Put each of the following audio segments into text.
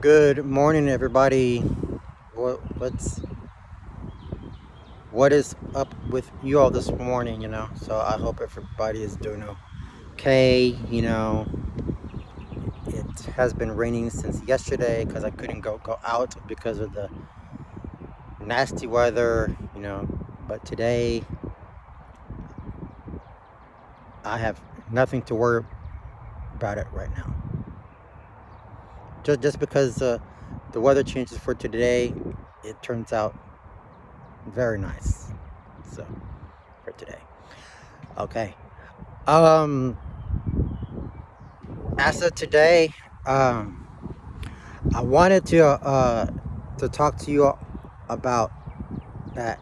Good morning, everybody. What is up with you all this morning? So I hope everybody is doing okay. It has been raining since yesterday because I couldn't go out because of the nasty weather. But today I have nothing to worry about it right now. Just because the weather changes for today, it turns out very nice. So for today, okay. Um, as of today, um, I wanted to talk to you about that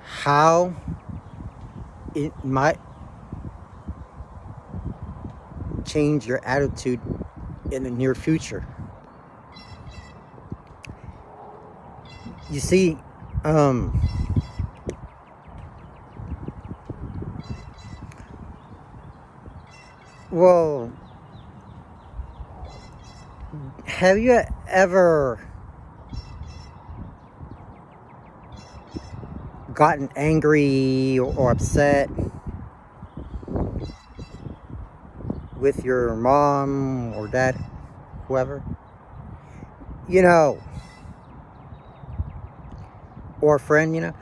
how it might change your attitude in the near future. You see, um, well, have you ever gotten angry or upset with your mom or dad, whoever, you know, or a friend,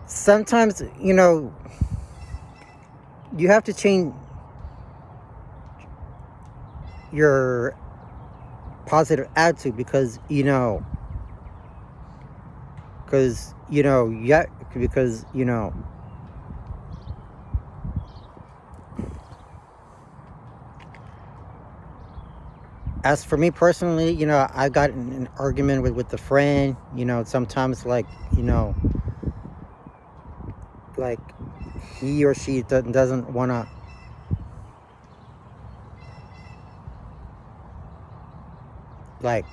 sometimes, you have to change your positive attitude because as for me personally, I got in an argument with a friend, sometimes like he or she doesn't want to like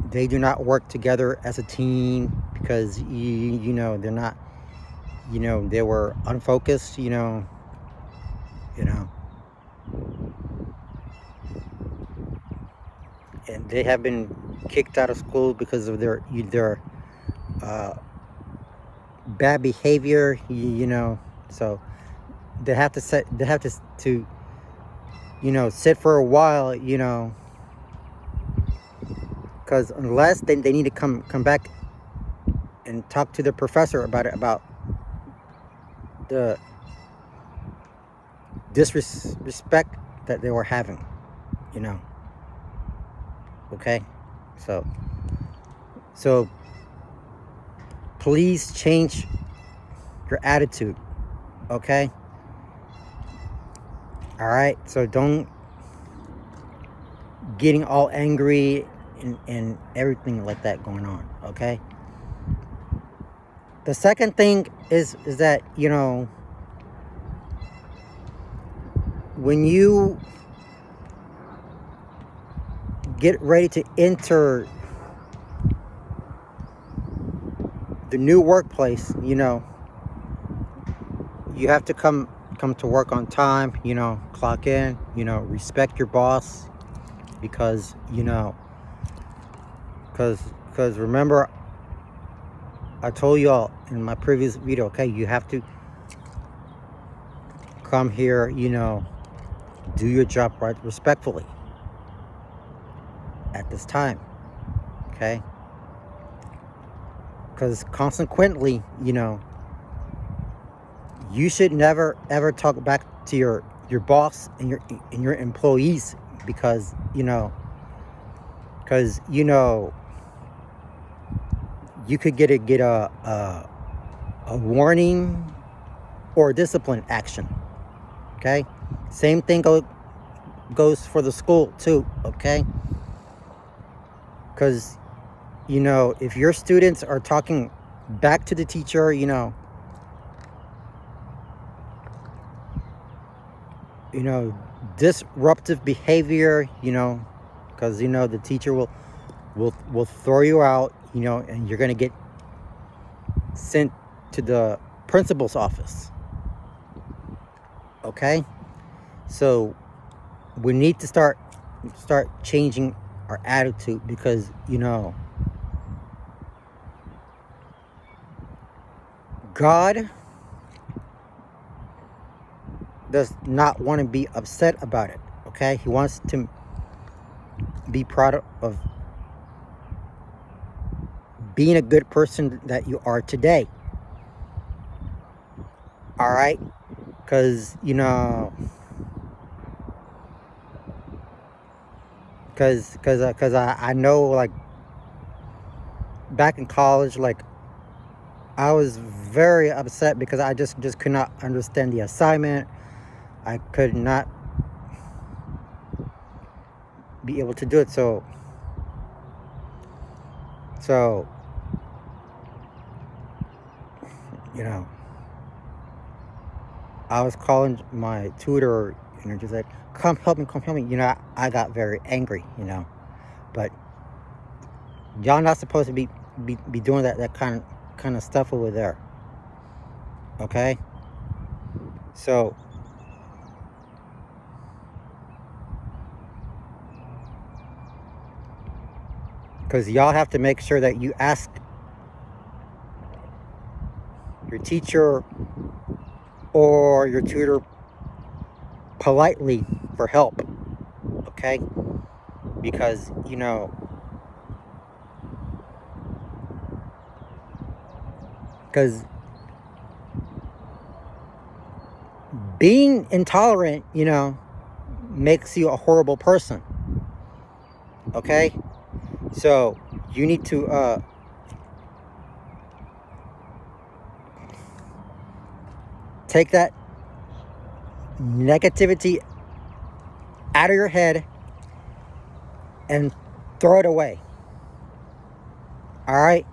they do not work together as a team because they're not, they were unfocused, you know and they have been kicked out of school because of their uh, bad behavior, so they have to sit for a while, because unless they need to come back and talk to the professor about the disrespect that they were having, you know okay, so so please change your attitude, okay? All right, so don't getting all angry and everything like that going on, okay? The second thing is that when you get ready to enter the new workplace, you have to come to work on time, clock in, respect your boss, because because remember I told y'all in my previous video, okay, you have to come here, do your job right respectfully at this time, okay? Because consequently, you should never ever talk back to your boss and your employees, because you could get a warning or discipline action, okay? Same thing goes for the school too, okay? Because if your students are talking back to the teacher, disruptive behavior, because the teacher will throw you out, and you're going to get sent to the principal's office, okay? So we need to start start changing our attitude, because God does not want to be upset about it. Okay, He wants to be proud of being a good person that you are today. All right, because I know, like, back in college, like, I was very upset because I just could not understand the assignment. I could not be able to do it. So I was calling my tutor, just like, come help me, come help me. I got very angry, but y'all not supposed to be doing that kind of stuff over there. Okay? So because y'all have to make sure that you ask your teacher or your tutor politely for help. Okay? Because being intolerant, makes you a horrible person. Okay? So you need to take that negativity out of your head and throw it away. All right?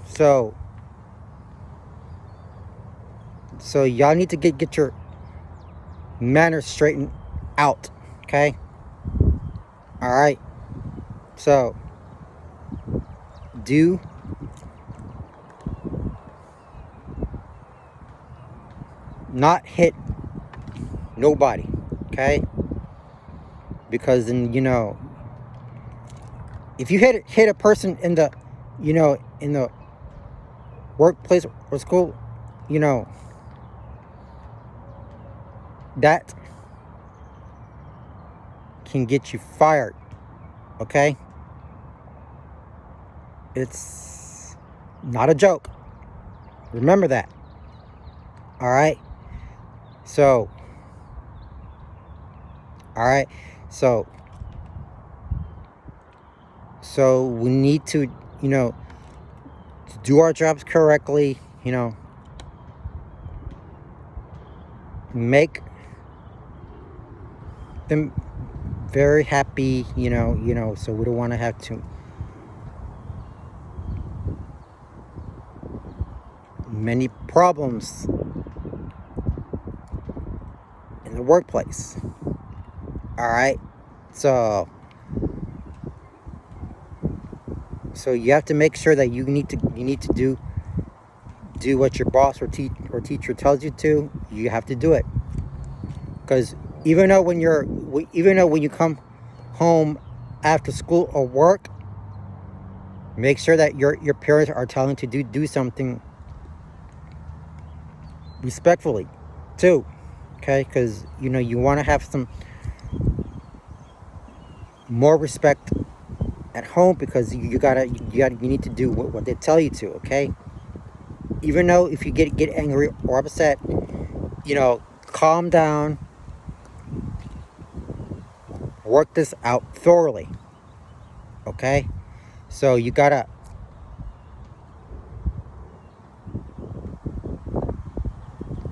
So y'all need to get your manners straightened out. Okay? All right? So do not hit nobody. Okay? Because then, if you hit a person in the in the workplace or school, that can get you fired. Okay? It's not a joke. Remember that. All right? So we need to, do our jobs correctly, make them very happy, so we don't want to have too many problems in the workplace. All right? So you have to make sure that you need to do what your boss or teacher tells you to. You have to do it, because even though when you come home after school or work, make sure that your parents are telling you to do something respectfully too. Okay? Because you want to have some more respect at home, because you need to do what they tell you to. Okay? Even though if you get angry or upset, calm down, work this out thoroughly. Okay? So you gotta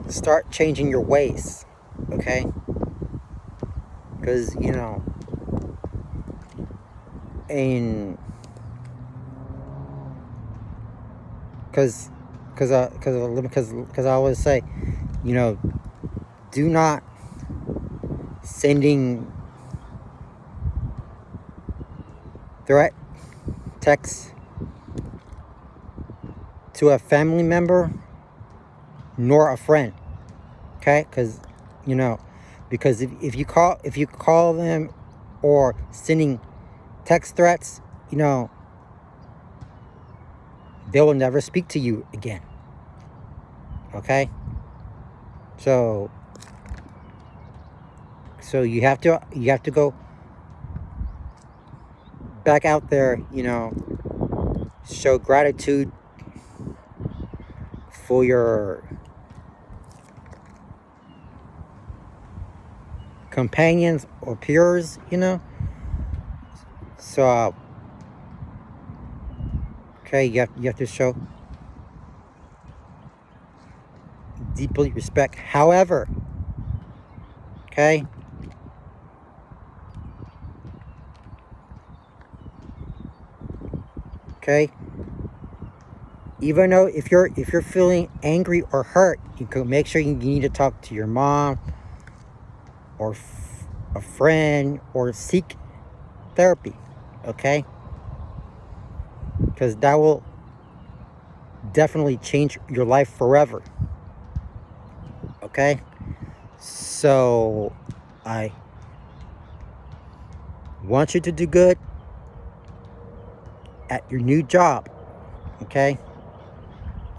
start changing your ways. Okay? Because and because I always say, do not sending threat texts to a family member nor a friend. Okay? Because if you call them or sending text threats, they will never speak to you again. Okay? So you have to go back out there, show gratitude for your companions or peers, So okay, you have to show deeply respect. However, okay, even though if you're feeling angry or hurt, you can make sure you need to talk to your mom or a friend or seek therapy, okay? Because that will definitely change your life forever, okay? So I want you to do good at your new job, okay?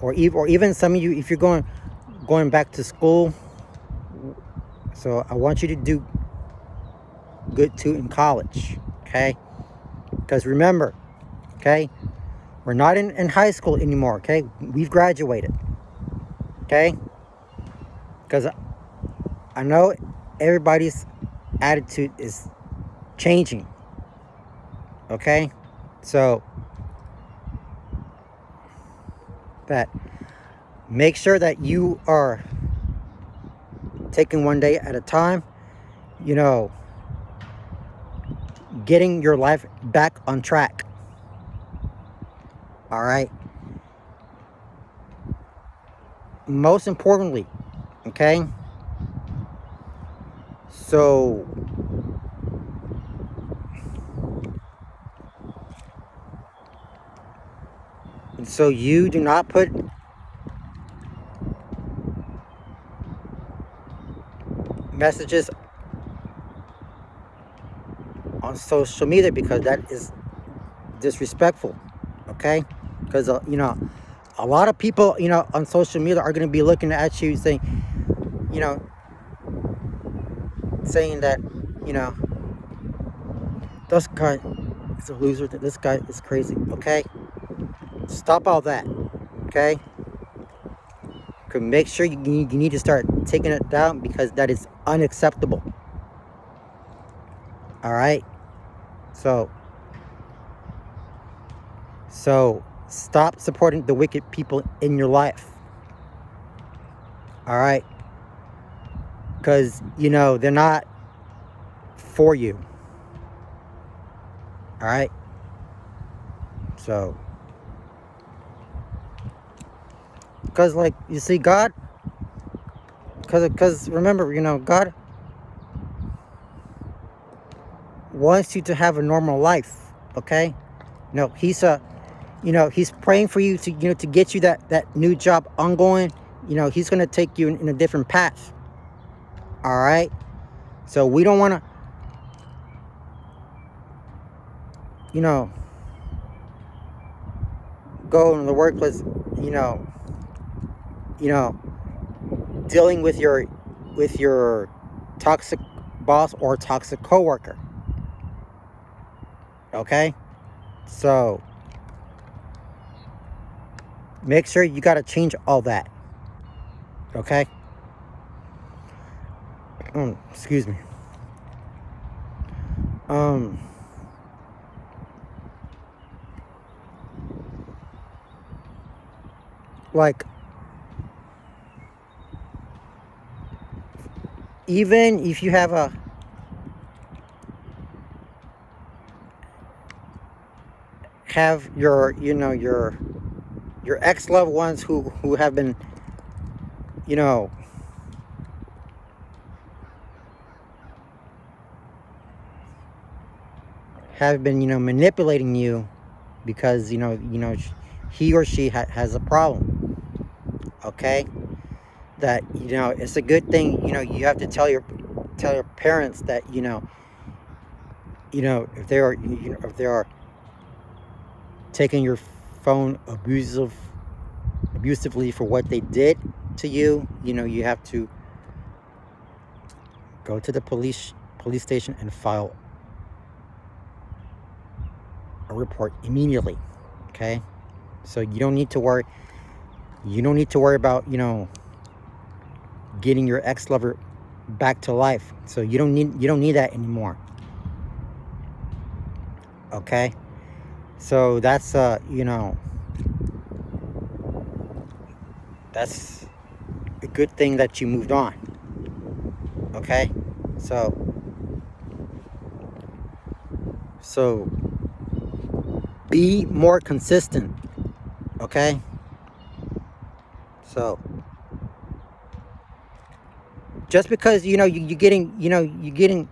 Or even some of you, if you're going back to school, so I want you to do good too in college, okay? Because remember, okay, we're not in high school anymore, okay? We've graduated, okay? Because I know everybody's attitude is changing, okay? So that make sure that you are taking one day at a time, getting your life back on track. All right? Most importantly, okay? So you do not put messages on social media, because that is disrespectful, okay? Because a lot of people on social media are going to be looking at you saying that this guy is a loser, that this guy is crazy, okay? Stop all that, okay? Make sure you need to start taking it down, because that is unacceptable. All right? So stop supporting the wicked people in your life. All right? Because, they're not for you. All right? So, because, you see, God, because remember, God wants you to have a normal life, okay? He's praying for you to, to get you that new job ongoing. He's going to take you in a different path. All right? So we don't want to, go in the workplace, dealing with your toxic boss or toxic coworker. Okay? So make sure you got to change all that. Okay? Excuse me. Even if you have your your ex loved ones who have been manipulating you, because he or she has a problem, okay? That it's a good thing, you have to tell your parents that if they are, if they are taking your phone abusively for what they did to you, you have to go to the police station and file a report immediately. Okay, so you don't need to worry. You don't need to worry about getting your ex-lover back to life. So you don't need that anymore. Okay, so that's that's a good thing that you moved on. Okay, so be more consistent. Okay, so just because you're getting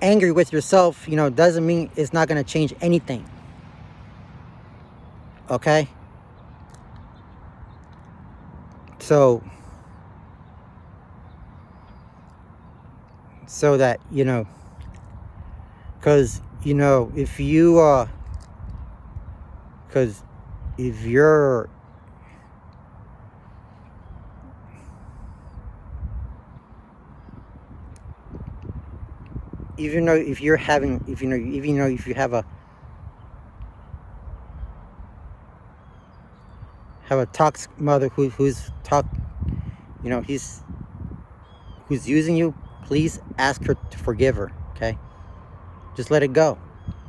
angry with yourself, doesn't mean it's not going to change anything. Okay, so that because if you because if you're even though if you're having if you have a toxic mother who's using you, please ask her to forgive her. Okay, just let it go.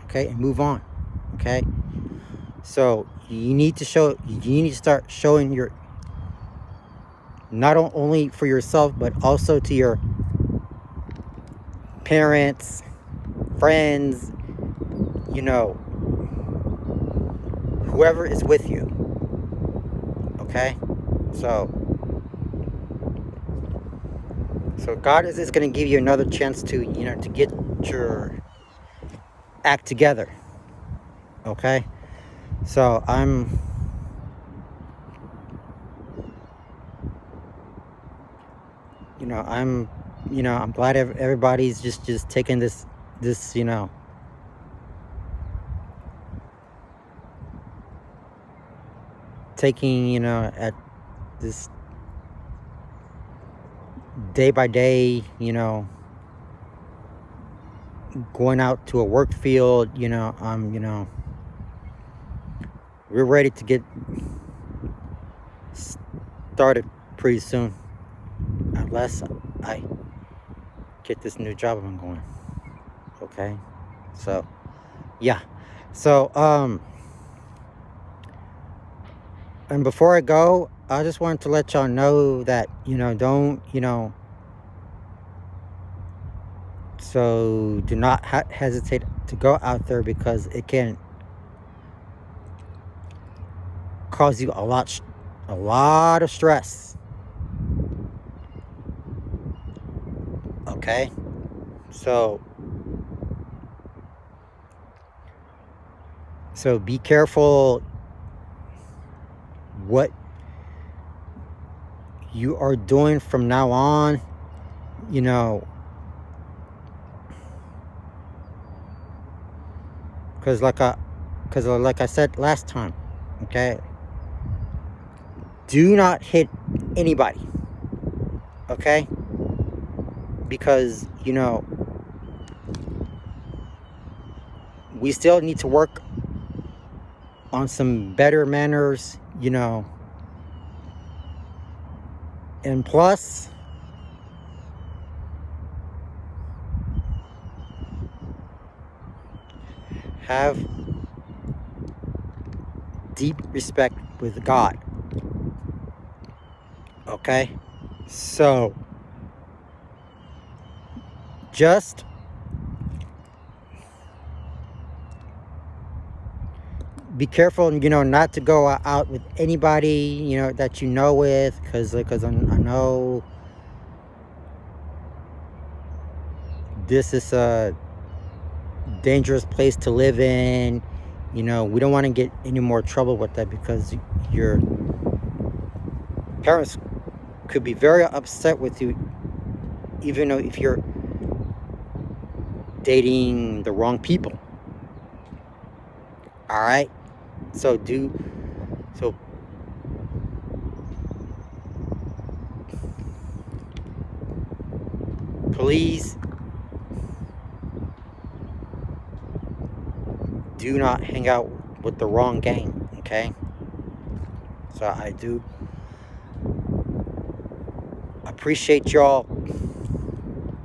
Okay, and move on. Okay, so you need to start showing your, not only for yourself but also to your parents, friends, whoever is with you. Okay, so God is going to give you another chance to to get your act together. Okay, so I'm I'm glad everybody's just taking this taking at this day by day, going out to a work field. We're ready to get started pretty soon, unless I get this new job I'm going. Okay, so yeah, so and before I go, I just wanted to let y'all know that don't so do not hesitate to go out there, because it can cause you a lot of stress. Okay, so be careful what you are doing from now on. Because like I said last time, okay, do not hit anybody. Okay, because we still need to work on some better manners, and plus have deep respect with God. Okay, so just be careful, not to go out with anybody, that with, because I know this is a dangerous place to live in. We don't want to get any more trouble with that, because your parents could be very upset with you, even though if you're dating the wrong people. All right. So please do not hang out with the wrong gang. Okay. So I do appreciate y'all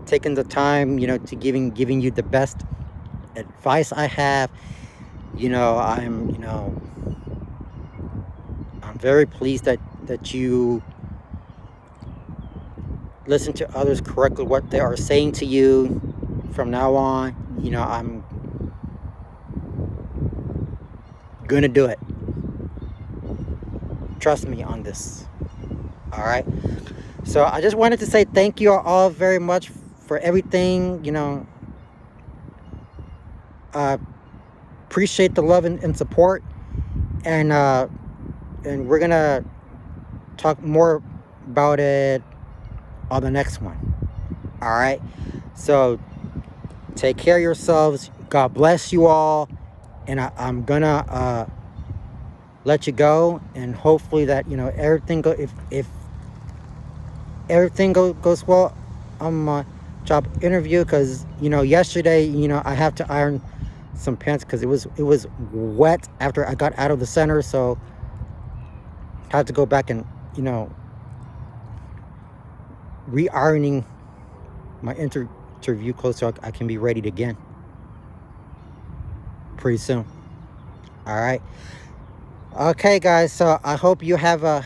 taking the time, to giving you the best advice I have. I'm very pleased that you listen to others correctly what they are saying to you. From now on, I'm gonna do it. Trust me on this. All right. So I just wanted to say thank you all very much for everything. Appreciate the love and support, and we're gonna talk more about it on the next one. All right. So take care of yourselves. God bless you all, and I'm gonna let you go, and hopefully that everything if everything goes well on my job interview, because yesterday I have to iron some pants because it was wet after I got out of the center, so I had to go back and re-ironing my interview clothes so I can be ready again pretty soon. All right. Okay, guys. So I hope you have an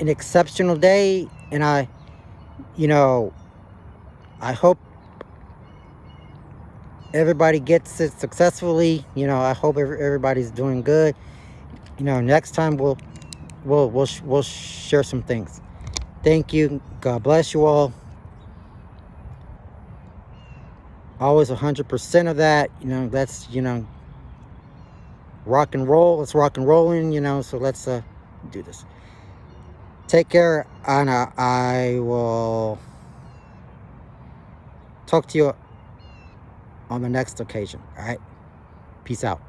exceptional day, and I hope everybody gets it successfully. I hope everybody's doing good. Next time we'll share some things. Thank you. God bless you all. Always 100% of that. That's rock and roll. Let's rock and rolling. So let's do this. Take care, and I will talk to you on the next occasion. All right. Peace out.